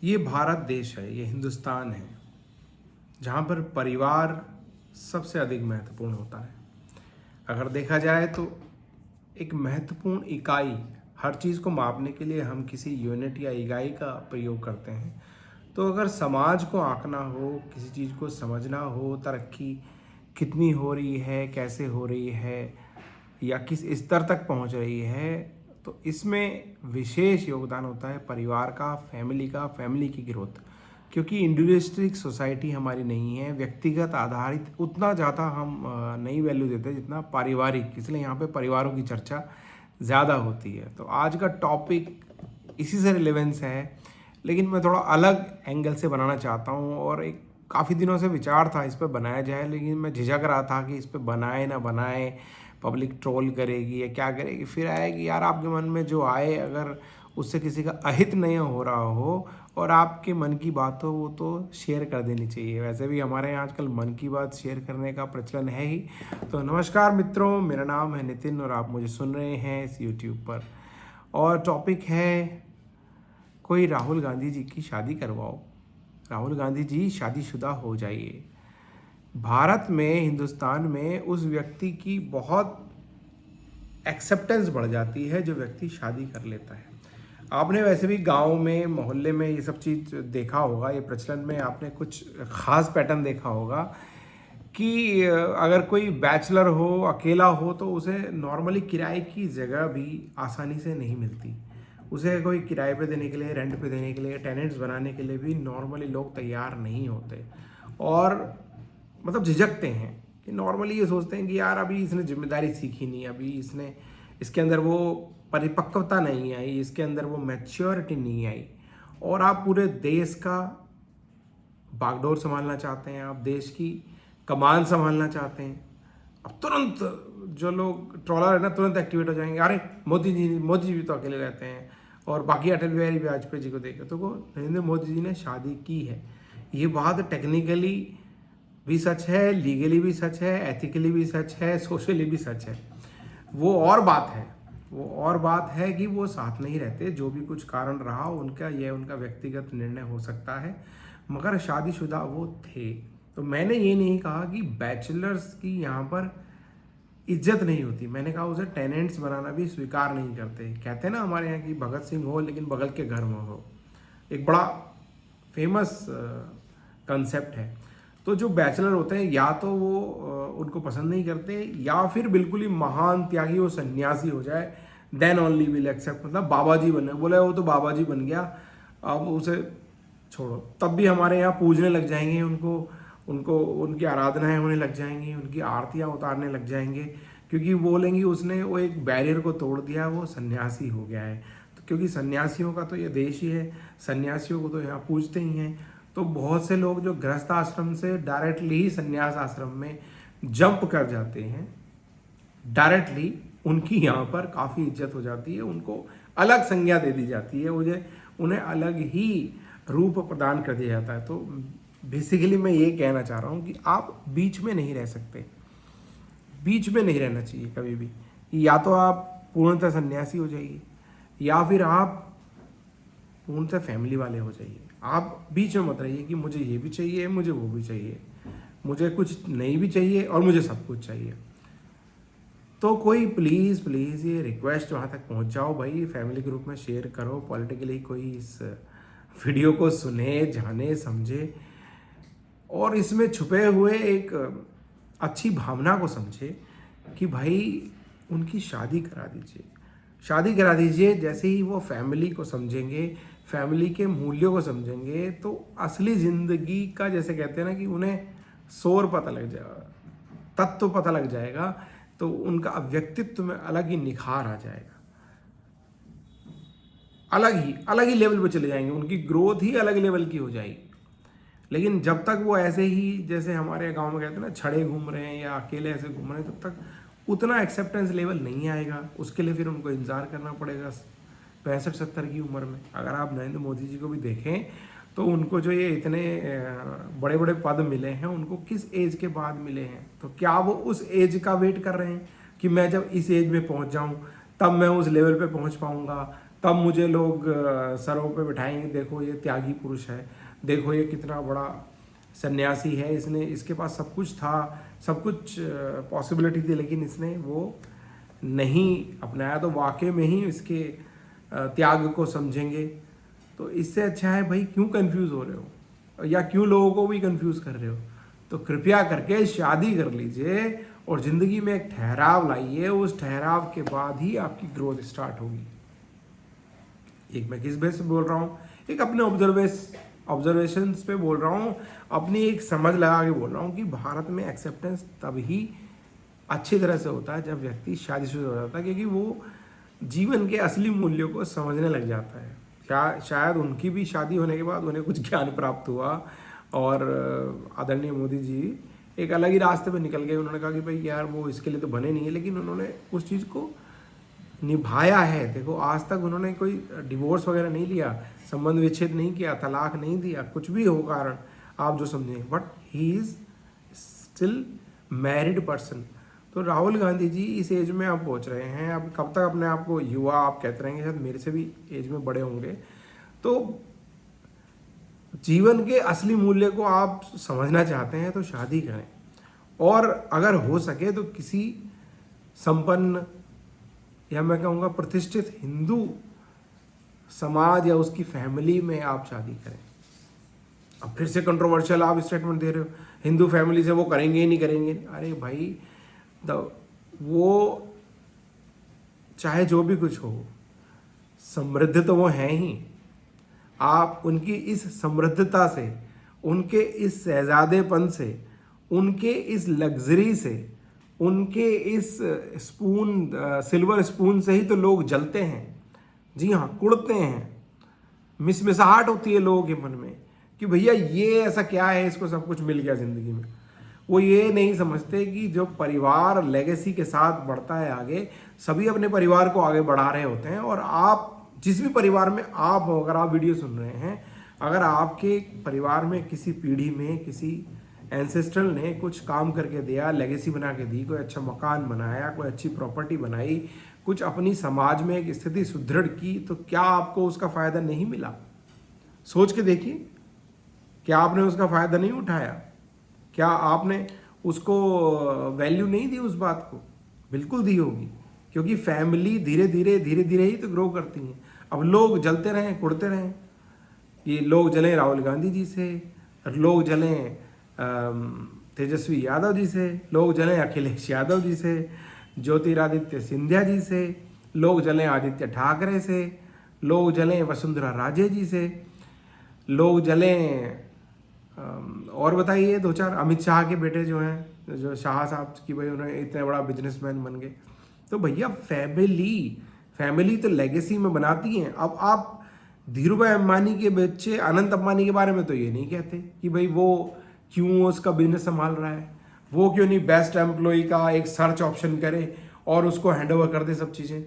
ये भारत देश है, ये हिंदुस्तान है, जहाँ पर परिवार सबसे अधिक महत्वपूर्ण होता है। अगर देखा जाए तो एक महत्वपूर्ण इकाई, हर चीज़ को मापने के लिए हम किसी यूनिट या इकाई का प्रयोग करते हैं। तो अगर समाज को आंकना हो, किसी चीज़ को समझना हो, तरक्की कितनी हो रही है, कैसे हो रही है या किस स्तर तक पहुंच रही है, तो इसमें विशेष योगदान होता है परिवार का, फैमिली की ग्रोथ। क्योंकि इंडिविजुअलिस्टिक सोसाइटी हमारी नहीं है, व्यक्तिगत आधारित उतना ज़्यादा हम नहीं वैल्यू देते जितना पारिवारिक, इसलिए यहाँ पे परिवारों की चर्चा ज़्यादा होती है। तो आज का टॉपिक इसी से रिलेवेंस है, लेकिन मैं थोड़ा अलग एंगल से बनाना चाहता हूँ। और एक काफ़ी दिनों से विचार था इस पर बनाया जाए, लेकिन मैं झिझक रहा था कि इस पर बनाए ना बनाए, पब्लिक ट्रोल करेगी या क्या करेगी। फिर आया कि यार आपके मन में जो आए, अगर उससे किसी का अहित नहीं हो रहा हो और आपके मन की बात हो, वो तो शेयर कर देनी चाहिए। वैसे भी हमारे यहाँ आजकल मन की बात शेयर करने का प्रचलन है ही। तो नमस्कार मित्रों, मेरा नाम है नितिन और आप मुझे सुन रहे हैं इस यूट्यूब पर। और टॉपिक है, कोई राहुल गांधी जी की शादी करवाओ। राहुल गांधी जी शादीशुदा हो जाइए। भारत में, हिंदुस्तान में उस व्यक्ति की बहुत एक्सेप्टेंस बढ़ जाती है जो व्यक्ति शादी कर लेता है। आपने वैसे भी गांव में, मोहल्ले में ये सब चीज़ देखा होगा, ये प्रचलन में आपने कुछ खास पैटर्न देखा होगा कि अगर कोई बैचलर हो, अकेला हो, तो उसे नॉर्मली किराए की जगह भी आसानी से नहीं मिलती। उसे कोई किराए पे देने के लिए, रेंट पे देने के लिए, टेनेंट्स बनाने के लिए भी नॉर्मली लोग तैयार नहीं होते और मतलब झिझकते हैं कि नॉर्मली ये सोचते हैं कि यार अभी इसने जिम्मेदारी सीखी नहीं, अभी इसके अंदर वो परिपक्वता नहीं आई, इसके अंदर वो मैच्योरिटी नहीं आई। और आप पूरे देश का बागडोर संभालना चाहते हैं, आप देश की कमान संभालना चाहते हैं। अब तुरंत जो लोग ट्रोलर है ना, तुरंत एक्टिवेट हो जाएंगे, अरे मोदी जी भी तो अकेले रहते हैं और बाकी अटल बिहारी वाजपेयी जी को देखे तो वो नरेंद्र मोदी जी ने शादी की है। ये बात टेक्निकली भी सच है, लीगली भी सच है, एथिकली भी सच है, सोशली भी सच है। वो और बात है कि वो साथ नहीं रहते, जो भी कुछ कारण रहा उनका व्यक्तिगत निर्णय हो सकता है, मगर शादीशुदा वो थे। तो मैंने ये नहीं कहा कि बैचलर्स की यहाँ पर इज्जत नहीं होती, मैंने कहा उसे टेनेंट्स बनाना भी स्वीकार नहीं करते। कहते हैं ना हमारे यहाँ की भगत सिंह हो लेकिन बगल के घर में हो, एक बड़ा फेमस कंसेप्ट है। तो जो बैचलर होते हैं, या तो वो उनको पसंद नहीं करते, या फिर बिल्कुल ही महान त्यागी वो सन्यासी हो जाए, देन ओनली विल एक्सेप्ट। मतलब बाबा जी बने, बोले वो तो बाबा जी बन गया, अब उसे छोड़ो। तब भी हमारे यहाँ पूजने लग जाएंगे उनको उनकी आराधनाएं होने लग जाएंगी, उनकी आरतियाँ उतारने लग जाएंगे, क्योंकि बोलेंगे उसने वो एक बैरियर को तोड़ दिया, वो सन्यासी हो गया है। तो क्योंकि सन्यासियों का तो ये देश ही है, सन्यासियों को तो यहाँ पूजते ही हैं। तो बहुत से लोग जो गृहस्थ आश्रम से डायरेक्टली ही सन्यास आश्रम में जंप कर जाते हैं, डायरेक्टली उनकी यहाँ पर काफ़ी इज्जत हो जाती है, उनको अलग संज्ञा दे दी जाती है, उन्हें अलग ही रूप प्रदान कर दिया जाता है। तो बेसिकली मैं ये कहना चाह रहा हूँ कि आप बीच में नहीं रह सकते, बीच में नहीं रहना चाहिए कभी भी। या तो आप पूर्णतः सन्यासी हो जाइए, या फिर आप पूर्णतः फैमिली वाले हो जाइए। आप बीच में मत रहिए कि मुझे ये भी चाहिए, मुझे वो भी चाहिए, मुझे कुछ नहीं भी चाहिए और मुझे सब कुछ चाहिए। तो कोई प्लीज़ ये रिक्वेस्ट वहाँ तक पहुँच जाओ भाई, फैमिली ग्रुप में शेयर करो, पॉलिटिकली कोई इस वीडियो को सुने, जाने, समझे और इसमें छुपे हुए एक अच्छी भावना को समझे कि भाई उनकी शादी करा दीजिए। जैसे ही वो फैमिली को समझेंगे, फैमिली के मूल्यों को समझेंगे, तो असली ज़िंदगी का, जैसे कहते हैं ना, कि उन्हें सोर पता लग जाएगा, तत्व पता लग जाएगा, तो उनका व्यक्तित्व में अलग ही निखार आ जाएगा, अलग ही लेवल पे चले जाएंगे, उनकी ग्रोथ ही अलग लेवल की हो जाएगी। लेकिन जब तक वो ऐसे ही, जैसे हमारे गांव में कहते हैं ना, छड़े घूम रहे हैं या अकेले ऐसे घूम रहे हैं, तब तक उतना एक्सेप्टेंस लेवल नहीं आएगा। उसके लिए फिर उनको इंतज़ार करना पड़ेगा 65-70 की उम्र में। अगर आप नरेंद्र मोदी जी को भी देखें तो उनको जो ये इतने बड़े बड़े पद मिले हैं, उनको किस एज के बाद मिले हैं? तो क्या वो उस एज का वेट कर रहे हैं कि मैं जब इस एज में पहुंच जाऊं तब मैं उस लेवल पे पहुंच पाऊंगा, तब मुझे लोग सरों पे बिठाएंगे, देखो ये त्यागी पुरुष है, देखो ये कितना बड़ा सन्यासी है, इसने, इसके पास सब कुछ था, सब कुछ पॉसिबिलिटी थी, लेकिन इसने वो नहीं अपनाया। तो वाकई में ही इसके त्याग को समझेंगे। तो इससे अच्छा है भाई, क्यों कंफ्यूज हो रहे हो या क्यों लोगों को भी कंफ्यूज कर रहे हो? तो कृपया करके शादी कर लीजिए और ज़िंदगी में एक ठहराव लाइए। उस ठहराव के बाद ही आपकी ग्रोथ स्टार्ट होगी। एक मैं किस बेस पे बोल रहा हूँ, एक अपने ऑब्जर्वेशंस पे बोल रहा हूँ, अपनी एक समझ लगा के बोल रहा हूँ कि भारत में एक्सेप्टेंस तभी अच्छी तरह से होता है जब व्यक्ति शादीशुदा हो जाता है, क्योंकि वो जीवन के असली मूल्यों को समझने लग जाता है। शायद उनकी भी शादी होने के बाद उन्हें कुछ ज्ञान प्राप्त हुआ और आदरणीय मोदी जी एक अलग ही रास्ते पे निकल गए। उन्होंने कहा कि भाई यार वो इसके लिए तो बने नहीं है, लेकिन उन्होंने उस चीज़ को निभाया है। देखो आज तक उन्होंने कोई डिवोर्स वगैरह नहीं लिया, संबंध विच्छेद नहीं किया, तलाक नहीं दिया, कुछ भी हो कारण आप जो समझें, but he is still married person. तो राहुल गांधी जी इस एज में आप पहुंच रहे हैं, अब कब तक अपने आप को युवा आप कहते रहेंगे, शायद मेरे से भी एज में बड़े होंगे। तो जीवन के असली मूल्य को आप समझना चाहते हैं तो शादी करें, और अगर हो सके तो किसी संपन्न या मैं कहूँगा प्रतिष्ठित हिंदू समाज या उसकी फैमिली में आप शादी करें। अब फिर से कंट्रोवर्शियल आप स्टेटमेंट दे रहे हो, हिंदू फैमिली से वो करेंगे ही नहीं करेंगे। अरे भाई वो चाहे जो भी कुछ हो, समृद्ध तो वो हैं ही। आप उनकी इस समृद्धता से, उनके इस शहजादेपन से, उनके इस लग्जरी से, उनके इस सिल्वर स्पून से ही तो लोग जलते हैं। जी हाँ, कुड़ते हैं, मिसमिसाहट होती है लोगों के मन में कि भैया ये ऐसा क्या है, इसको सब कुछ मिल गया ज़िंदगी में। वो ये नहीं समझते कि जो परिवार लेगेसी के साथ बढ़ता है आगे, सभी अपने परिवार को आगे बढ़ा रहे होते हैं। और आप जिस भी परिवार में आप हो, अगर आप वीडियो सुन रहे हैं, अगर आपके परिवार में किसी पीढ़ी में किसी एंसेस्ट्रल ने कुछ काम करके दिया, लेगेसी बना के दी, कोई अच्छा मकान बनाया, कोई अच्छी प्रॉपर्टी बनाई, कुछ अपनी समाज में एक स्थिति सुदृढ़ की, तो क्या आपको उसका फ़ायदा नहीं मिला? सोच के देखिए, क्या आपने उसका फ़ायदा नहीं उठाया? क्या आपने उसको वैल्यू नहीं दी उस बात को? बिल्कुल दी होगी, क्योंकि फैमिली धीरे धीरे ही तो ग्रो करती हैं। अब लोग जलते रहें, कुड़ते रहें, ये लोग जलें राहुल गांधी जी से, लोग जलें तेजस्वी यादव जी से, लोग जलें अखिलेश यादव जी से, ज्योतिरादित्य सिंधिया जी से, लोग जलें आदित्य ठाकरे से, लोग जलें वसुंधरा राजे जी से, लोग जलें और बताइए दो चार, अमित शाह के बेटे जो हैं, जो शाह साहब की भाई उन्होंने इतने बड़ा बिजनेसमैन बन गए। तो भैया फैमिली तो लेगेसी में बनाती हैं। अब आप धीरू भाई अंबानी के बच्चे अनंत अंबानी के बारे में तो ये नहीं कहते कि भाई वो क्यों उसका बिजनेस संभाल रहा है, वो क्यों नहीं बेस्ट एम्प्लॉय का एक सर्च ऑप्शन करे और उसको हैंड ओवर कर दे सब चीज़ें।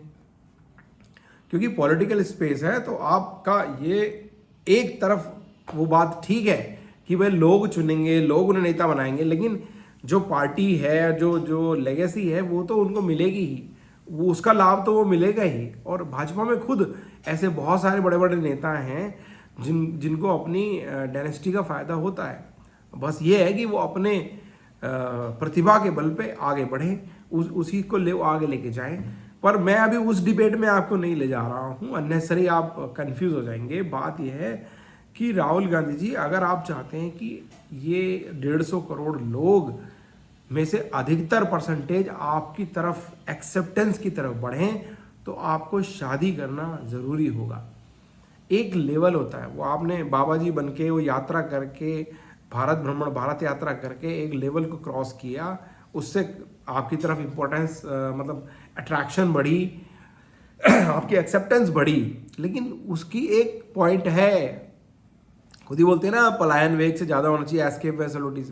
क्योंकि पॉलिटिकल स्पेस है, तो आपका ये एक तरफ वो बात ठीक है कि भाई लोग चुनेंगे, लोग उन्हें नेता बनाएंगे, लेकिन जो पार्टी है, जो लेगेसी है, वो तो उनको मिलेगी ही, वो उसका लाभ तो वो मिलेगा ही। और भाजपा में खुद ऐसे बहुत सारे बड़े बड़े नेता हैं जिनको अपनी डायनेस्टी का फ़ायदा होता है। बस ये है कि वो अपने प्रतिभा के बल पे आगे बढ़े, उसी को आगे लेके जाएं। पर मैं अभी उस डिबेट में आपको नहीं ले जा रहा हूँ, अननेसेसरी आप कंफ्यूज हो जाएंगे। बात यह है कि राहुल गांधी जी, अगर आप चाहते हैं कि ये 150 करोड़ लोग में से अधिकतर परसेंटेज आपकी तरफ एक्सेप्टेंस की तरफ बढ़ें, तो आपको शादी करना ज़रूरी होगा। एक लेवल होता है, वो आपने बाबा जी बन के, वो यात्रा करके, भारत भ्रमण, भारत यात्रा करके एक लेवल को क्रॉस किया, उससे आपकी तरफ इम्पोर्टेंस मतलब अट्रैक्शन बढ़ी, आपकी एक्सेप्टेंस बढ़ी। लेकिन उसकी एक पॉइंट है, खुद ही बोलते हैं ना, पलायन वेग से ज़्यादा होना चाहिए एस्केप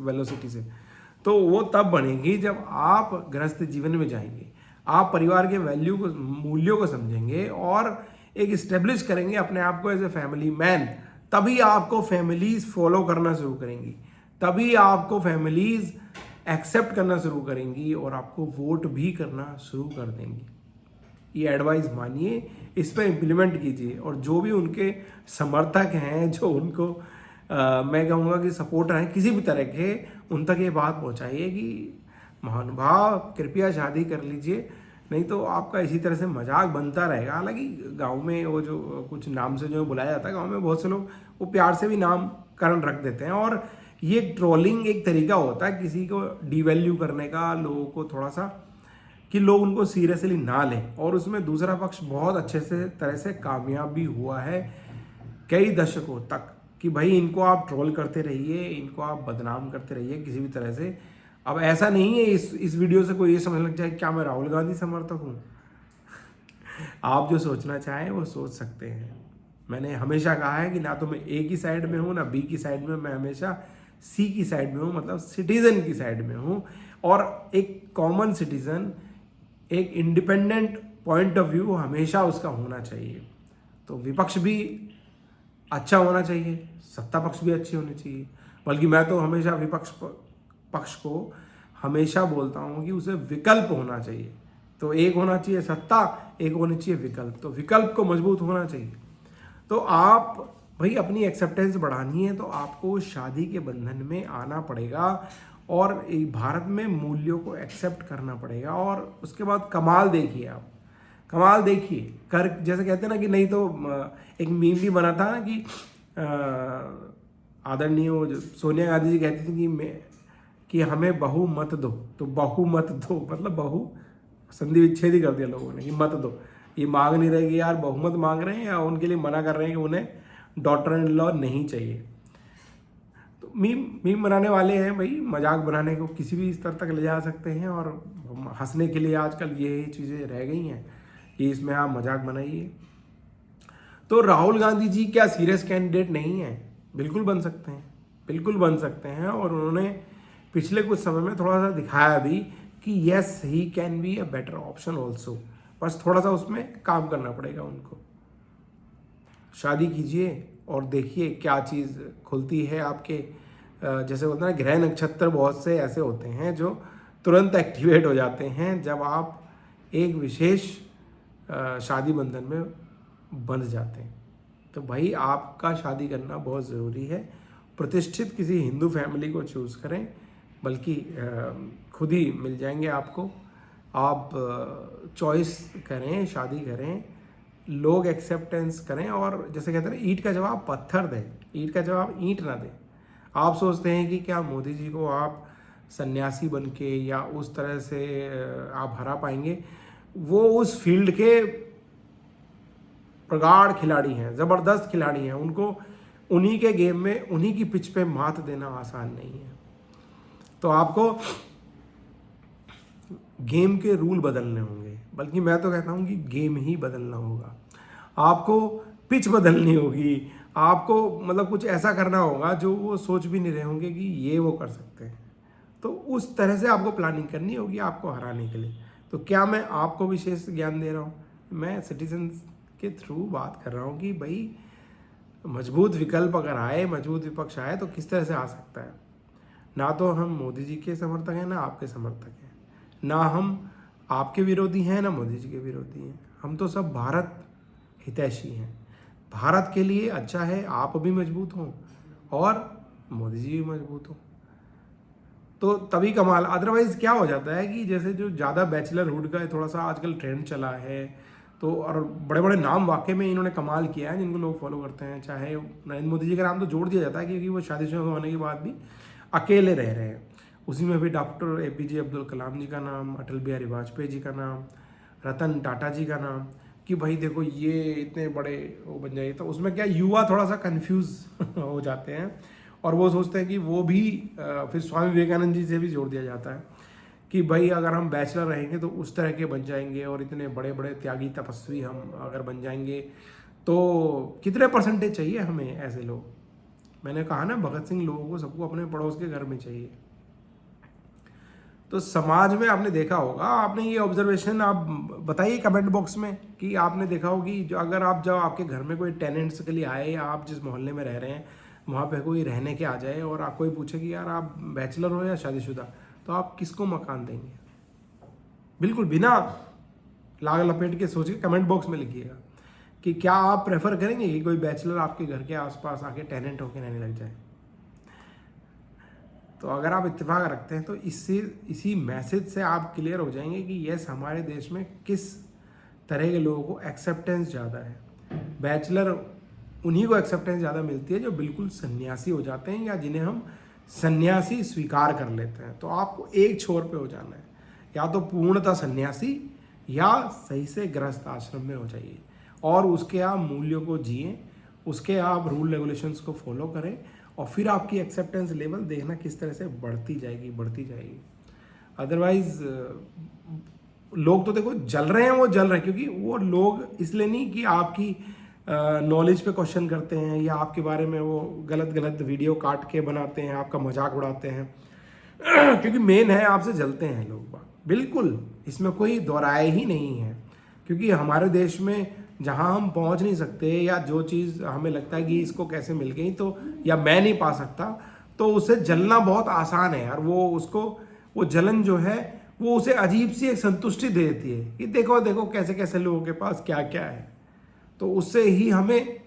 वेलोसिटी से। तो वो तब बनेगी जब आप गृहस्थ जीवन में जाएंगे, आप परिवार के मूल्यों को समझेंगे और एक इस्टेब्लिश करेंगे अपने आप को एज ए फैमिली मैन। तभी आपको फैमिलीज फॉलो करना शुरू करेंगी, तभी आपको फैमिलीज एक्सेप्ट करना शुरू करेंगी और आपको वोट भी करना शुरू कर देंगी। ये एडवाइस मानिए, इस पर इम्प्लीमेंट कीजिए, और जो भी उनके समर्थक हैं, जो उनको मैं कहूँगा कि सपोर्टर हैं किसी भी तरह के, उन तक ये बात पहुँचाइए कि महानुभाव कृपया शादी कर लीजिए, नहीं तो आपका इसी तरह से मजाक बनता रहेगा। हालांकि गांव में वो जो कुछ नाम से जो बुलाया जाता है, गांव में बहुत से लोग वो प्यार से भी नामकरण रख देते हैं, और ये ट्रोलिंग एक तरीका होता है किसी को डिवैल्यू करने का, लोगों को थोड़ा सा कि लोग उनको सीरियसली ना लें, और उसमें दूसरा पक्ष बहुत अच्छे से तरह से कामयाब भी हुआ है कई दशकों तक, कि भाई इनको आप ट्रोल करते रहिए, इनको आप बदनाम करते रहिए किसी भी तरह से। अब ऐसा नहीं है इस वीडियो से कोई ये समझ लग जाए क्या मैं राहुल गांधी समर्थक हूँ। आप जो सोचना चाहें वो सोच सकते हैं। मैंने हमेशा कहा है कि ना तो मैं ए की साइड में हूँ ना बी की साइड में, मैं हमेशा सी की साइड में हूँ, मतलब सिटीजन की साइड में हूँ। और एक कॉमन सिटीजन, एक इंडिपेंडेंट पॉइंट ऑफ व्यू हमेशा उसका होना चाहिए। तो विपक्ष भी अच्छा होना चाहिए, सत्ता पक्ष भी अच्छी होनी चाहिए, बल्कि मैं तो हमेशा विपक्ष पक्ष को हमेशा बोलता हूँ कि उसे विकल्प होना चाहिए। तो एक होना चाहिए सत्ता, एक होनी चाहिए विकल्प, तो विकल्प को मजबूत होना चाहिए। तो आप भाई अपनी एक्सेप्टेंस बढ़ानी है तो आपको शादी के बंधन में आना पड़ेगा, और भारत में मूल्यों को एक्सेप्ट करना पड़ेगा, और उसके बाद कमाल देखिए, आप कमाल देखिए कर, जैसे कहते हैं ना कि नहीं तो एक मीम भी बना था ना कि आदरणीय सोनिया गांधी जी कहती थी कि हमें बहू मत दो, तो बहू मत दो मतलब बहू संधि विच्छेद ही कर दिया लोगों ने कि मत दो। ये मांग नहीं रहे कि यार बहुमत मांग रहे हैं, या उनके लिए मना कर रहे हैं कि उन्हें डॉटर इन लॉ नहीं चाहिए। तो मीम बनाने वाले हैं भाई, मजाक बनाने को किसी भी स्तर तक ले जा सकते हैं, और हंसने के लिए आजकल ये चीज़ें रह गई हैं कि इसमें आप मजाक बनाइए। तो राहुल गांधी जी क्या सीरियस कैंडिडेट नहीं है? बिल्कुल बन सकते हैं, बिल्कुल बन सकते हैं, और उन्होंने पिछले कुछ समय में थोड़ा सा दिखाया भी कि yes he can be a better option also, बस थोड़ा सा उसमें काम करना पड़ेगा उनको। शादी कीजिए और देखिए क्या चीज़ खुलती है आपके, जैसे होता है ना ग्रह नक्षत्र बहुत से ऐसे होते हैं जो तुरंत एक्टिवेट हो जाते हैं जब आप एक विशेष शादी बंधन में बंध जाते हैं। तो भाई आपका शादी करना बहुत ज़रूरी है। प्रतिष्ठित किसी हिंदू फैमिली को चूज़ करें, बल्कि खुद ही मिल जाएंगे आपको। आप चॉइस करें, शादी करें, लोग एक्सेप्टेंस करें, और जैसे कहते हैं ईंट का जवाब पत्थर दें, ईंट का जवाब ईंट ना दें। आप सोचते हैं कि क्या मोदी जी को आप सन्यासी बन के या उस तरह से आप हरा पाएंगे? वो उस फील्ड के प्रगाढ़ खिलाड़ी हैं, ज़बरदस्त खिलाड़ी हैं, उनको उन्हीं के गेम में, उन्हीं की पिच पे मात देना आसान नहीं है। तो आपको गेम के रूल बदलने होंगे, बल्कि मैं तो कहता हूँ कि गेम ही बदलना होगा। आपको पिच बदलनी होगी, आपको मतलब कुछ ऐसा करना होगा जो वो सोच भी नहीं रहे होंगे कि ये वो कर सकते हैं। तो उस तरह से आपको प्लानिंग करनी होगी आपको हराने के लिए। तो क्या मैं आपको विशेष ज्ञान दे रहा हूँ? मैं सिटीजन के थ्रू बात कर रहा हूँ कि भाई मजबूत विकल्प अगर आए, मजबूत विपक्ष आए तो किस तरह से आ सकता है। ना तो हम मोदी जी के समर्थक हैं ना आपके समर्थक हैं, ना हम आपके विरोधी हैं ना मोदी जी के विरोधी हैं। हम तो सब भारत हितैषी हैं। भारत के लिए अच्छा है आप भी मजबूत हों और मोदी जी भी मजबूत हों, तो तभी कमाल। अदरवाइज़ क्या हो जाता है कि जैसे जो ज़्यादा बैचलरहुड का थोड़ा सा आजकल ट्रेंड चला है, तो और बड़े बड़े नाम वाकई में इन्होंने कमाल किया है जिनको लोग फॉलो करते हैं। चाहे नरेंद्र मोदी जी का नाम तो जोड़ दिया जाता है क्योंकि वो शादीशुदा होने के बाद भी अकेले रह रहे हैं। उसी में भी डॉक्टर APJ अब्दुल कलाम जी का नाम, अटल बिहारी वाजपेयी जी का नाम, रतन टाटा जी का नाम, कि भाई देखो ये इतने बड़े वो बन जाइए। तो उसमें क्या युवा थोड़ा सा कंफ्यूज हो जाते हैं और वो सोचते हैं कि वो भी फिर स्वामी विवेकानंद जी से भी जोड़ दिया जाता है कि भाई अगर हम बैचलर रहेंगे तो उस तरह के बन जाएंगे और इतने बड़े बड़े त्यागी तपस्वी हम अगर बन जाएंगे तो कितने परसेंटेज चाहिए हमें ऐसे लोग। मैंने कहा ना भगत सिंह लोगों को सबको अपने पड़ोस के घर में चाहिए। तो समाज में आपने देखा होगा, आपने ये ऑब्जर्वेशन आप बताइए कमेंट बॉक्स में कि आपने देखा होगी जो अगर आप जब आपके घर में कोई टेनेंट्स के लिए आए या आप जिस मोहल्ले में रह रहे हैं वहाँ पे कोई रहने के आ जाए और आपको कोई पूछे कि यार आप बैचलर हो या शादीशुदा, तो आप किसको मकान देंगे? बिल्कुल बिना लाग लपेट के सोचिए, कमेंट बॉक्स में लिखिएगा कि क्या आप प्रेफर करेंगे कि कोई बैचलर आपके घर के आसपास आके टेनेंट होके रहने लग जाए। तो अगर आप इत्तेफाक रखते हैं तो इसी मैसेज से आप क्लियर हो जाएंगे कि यस, हमारे देश में किस तरह के लोगों को एक्सेप्टेंस ज़्यादा है। बैचलर उन्हीं को एक्सेप्टेंस ज़्यादा मिलती है जो बिल्कुल सन्यासी हो जाते हैं या जिन्हें हम सन्यासी स्वीकार कर लेते हैं। तो आपको एक छोर पे हो जाना है, या तो पूर्णतः सन्यासी या सही से गृहस्थ आश्रम में हो जाइए और उसके आप मूल्यों को जिए, उसके आप रूल रेगुलेशंस को फॉलो करें और फिर आपकी एक्सेप्टेंस लेवल देखना किस तरह से बढ़ती जाएगी। अदरवाइज लोग तो देखो जल रहे हैं, क्योंकि वो लोग इसलिए नहीं कि आपकी नॉलेज पे क्वेश्चन करते हैं या आपके बारे में वो गलत वीडियो काट के बनाते हैं, आपका मजाक उड़ाते हैं क्योंकि मेन है आपसे जलते हैं लोग। बिल्कुल, इसमें कोई दोहराए ही नहीं है, क्योंकि हमारे देश में जहां हम पहुंच नहीं सकते या जो चीज़ हमें लगता है कि इसको कैसे मिल गई तो या मैं नहीं पा सकता, तो उसे जलना बहुत आसान है यार। वो जलन जो है वो उसे अजीब सी एक संतुष्टि दे देती है कि देखो कैसे कैसे लोगों के पास क्या क्या है, तो उससे ही हमें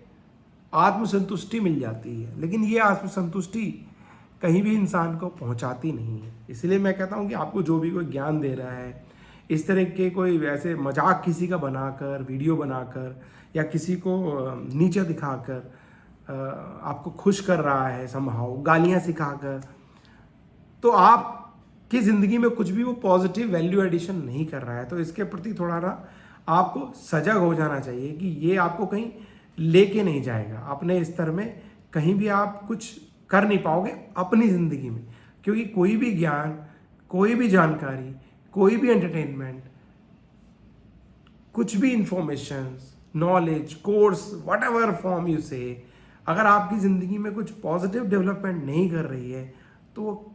आत्मसंतुष्टि मिल जाती है। लेकिन ये आत्मसंतुष्टि कहीं भी इंसान को पहुंचाती नहीं है। इसलिए मैं कहता हूं कि आपको जो भी कोई ज्ञान दे रहा है, इस तरह के कोई वैसे मजाक किसी का बनाकर, वीडियो बनाकर या किसी को नीचे दिखाकर आपको खुश कर रहा है, समहाउ गालियां सिखाकर, तो आपकी ज़िंदगी में कुछ भी वो पॉजिटिव वैल्यू एडिशन नहीं कर रहा है। तो इसके प्रति थोड़ा ना आपको सजग हो जाना चाहिए कि ये आपको कहीं लेके नहीं जाएगा। अपने स्तर में कहीं भी आप कुछ कर नहीं पाओगे अपनी ज़िंदगी में, क्योंकि कोई भी ज्ञान, कोई भी जानकारी, कोई भी एंटरटेनमेंट, कुछ भी information, knowledge, course, what ever form you से, अगर आपकी ज़िंदगी में कुछ पॉजिटिव डेवलपमेंट नहीं कर रही है तो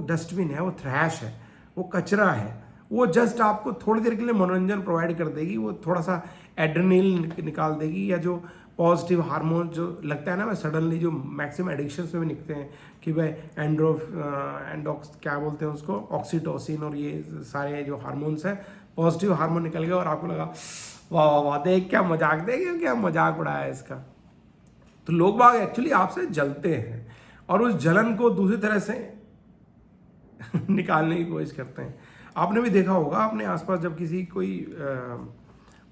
डस्टबिन है, वो थ्रैश है, वो कचरा है। वो जस्ट आपको थोड़ी देर के लिए मनोरंजन प्रोवाइड कर देगी, वो थोड़ा सा एड्रेनलिन निकाल देगी, या जो पॉजिटिव हार्मोन जो लगता है ना, मैं सडनली जो मैक्सिमम एडिक्शंस में भी निकलते हैं कि भाई एंडोक्स क्या बोलते हैं उसको, ऑक्सीटोसिन और ये सारे जो हार्मोन्स हैं, पॉजिटिव हार्मोन निकल गए और आपको लगा वाह वाह वाह, देख क्या मजाक उड़ाया इसका। तो लोग बाग एक्चुअली आपसे जलते हैं और उस जलन को दूसरी तरह से निकालने की कोशिश करते हैं। आपने भी देखा होगा अपने आसपास, जब किसी कोई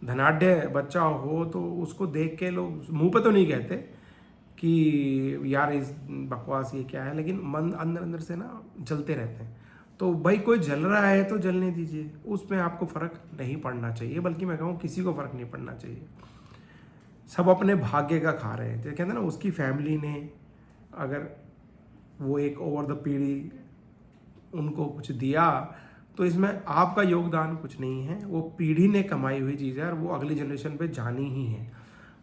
धनाढ़ बच्चा हो तो उसको देख के लोग मुंह पे तो नहीं कहते कि यार इस बकवास ये क्या है, लेकिन मन अंदर से ना जलते रहते हैं। तो भाई कोई जल रहा है तो जलने दीजिए, उसमें आपको फ़र्क नहीं पड़ना चाहिए, बल्कि मैं कहूँ किसी को फ़र्क नहीं पड़ना चाहिए। सब अपने भाग्य का खा रहे हैं। जो कहते हैं ना, उसकी फैमिली ने अगर वो एक ओवर द पीढ़ी उनको कुछ दिया तो इसमें आपका योगदान कुछ नहीं है, वो पीढ़ी ने कमाई हुई चीज़ है और वो अगली जनरेशन पे जानी ही है।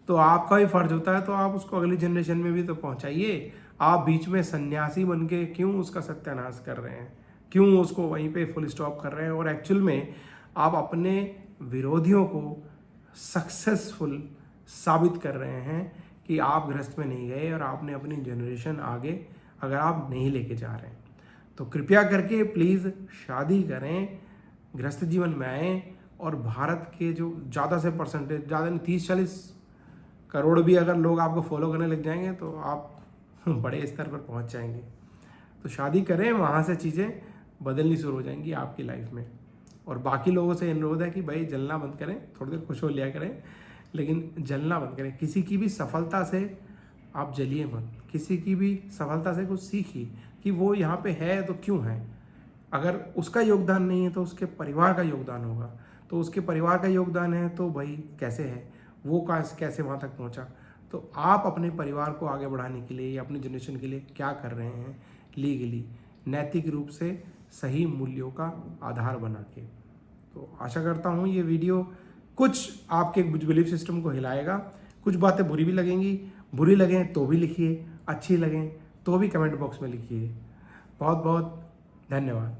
तो आपका भी फर्ज होता है तो आप उसको अगली जनरेशन में भी तो पहुंचाइए। आप बीच में सन्यासी बन के क्यों उसका सत्यानाश कर रहे हैं, क्यों उसको वहीं पे फुल स्टॉप कर रहे हैं, और एक्चुअल में आप अपने विरोधियों को सक्सेसफुल साबित कर रहे हैं कि आप गृहस्थ में नहीं गए और आपने अपनी जनरेशन आगे अगर आप नहीं लेके जा रहे हैं। तो कृपया करके प्लीज़ शादी करें, गृहस्थ जीवन में आएँ, और भारत के जो ज़्यादा से परसेंटेज, ज़्यादा नहीं 30-40 करोड़ भी अगर लोग आपको फॉलो करने लग जाएंगे तो आप बड़े स्तर पर पहुंच जाएंगे। तो शादी करें, वहाँ से चीज़ें बदलनी शुरू हो जाएंगी आपकी लाइफ में। और बाकी लोगों से अनुरोध है कि भाई जलना बंद करें, थोड़ी देर खुश हो लिया करें, लेकिन जलना बंद करें। किसी की भी सफलता से आप जलिए मत, किसी की भी सफलता से कुछ सीखिए कि वो यहाँ पे है तो क्यों है। अगर उसका योगदान नहीं है तो उसके परिवार का योगदान होगा, तो उसके परिवार का योगदान है तो भाई कैसे है वो, कैसे वहाँ तक पहुँचा। तो आप अपने परिवार को आगे बढ़ाने के लिए या अपनी जनरेशन के लिए क्या कर रहे हैं लीगली, नैतिक रूप से सही मूल्यों का आधार बना के। तो आशा करता हूँ ये वीडियो कुछ आपके बिलीफ सिस्टम को हिलाएगा। कुछ बातें बुरी भी लगेंगी, बुरी लगें तो भी लिखिए, अच्छी लगें तो भी कमेंट बॉक्स में लिखिए। बहुत बहुत धन्यवाद।